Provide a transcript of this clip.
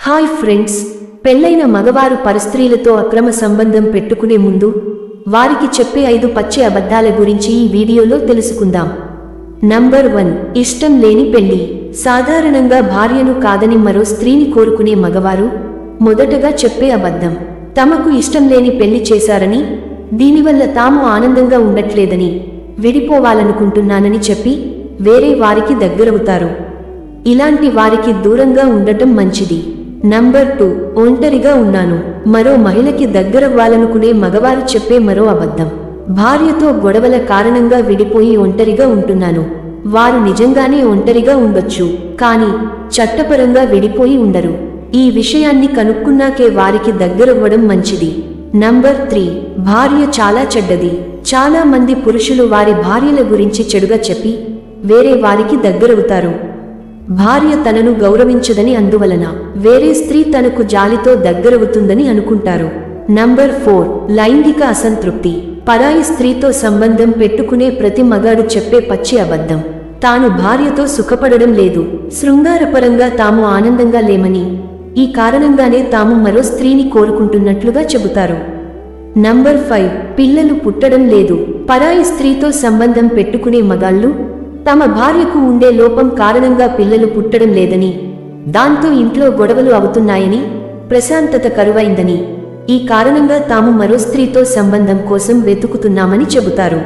Hi friends, పెళ్లైన మగవారు పరస్త్రీలతో అక్రమ సంబంధం పెట్టుకునే ముందు వారికి చెప్పే 5 పచ్చి అబద్ధాల గురించి ఈ వీడియోలో తెలుసుకుందాం. నంబర్ 1, ఇష్టం లేని పెళ్లి. సాధారణంగా భార్యను కాదని మరో స్త్రీని కోరుకునే మగవారు మొదటగా చెప్పే అబద్ధం తమకు ఇష్టం లేని పెళ్లి చేశారని, దీనివల్ల తాము ఆనందంగా ఉండట్లేదని, విడిపోవాలనుకుంటున్నానని చెప్పి వేరే వారికి దగ్గరవుతారు. ఇలాంటి వారికి దూరంగా ఉండటం మంచిది. నంబర్ 2, ఒంటరిగా ఉన్నాను. మరో మహిళకి దగ్గరవ్వాలనుకునే మగవారు చెప్పే మరో అబద్ధం భార్యతో గొడవల కారణంగా విడిపోయి ఒంటరిగా ఉంటున్నాను. వారు నిజంగానే ఒంటరిగా ఉండొచ్చు, కానీ చట్టపరంగా విడిపోయి ఉండరు. ఈ విషయాన్ని కనుక్కున్నాకే వారికి దగ్గరవ్వడం మంచిది. నంబర్ 3, భార్య చాలా చెడ్డది. చాలా మంది పురుషులు వారి భార్యల గురించి చెడుగా చెప్పి వేరే వారికి దగ్గరవుతారు. భార్య తనను గౌరవించదని, అందువలన వేరే స్త్రీ తనకు జాలితో దగ్గరవుతుందని అనుకుంటారు. నంబర్ 4, లైంగిక అసంతృప్తి. పరాయి స్త్రీతో సంబంధం పెట్టుకునే ప్రతి మగాడు చెప్పే పచ్చి అబద్ధం తాను భార్యతో సుఖపడడం లేదు, శృంగారపరంగా తాము ఆనందంగా లేమని, ఈ కారణంగానే తాము మరో స్త్రీని కోరుకుంటున్నట్లుగా చెబుతారు. నంబర్ 5, పిల్లలు పుట్టడం లేదు. పరాయి స్త్రీతో సంబంధం పెట్టుకునే మగాళ్ళు తమ భార్యకు ఉండే లోపం కారణంగా పిల్లలు పుట్టడం లేదని, దాంతో ఇంట్లో గొడవలు అవుతున్నాయని, ప్రశాంతత కరువైందని, ఈ కారణంగా తాము మరో స్త్రీతో సంబంధం కోసం వెతుకుతున్నామని చెబుతారు.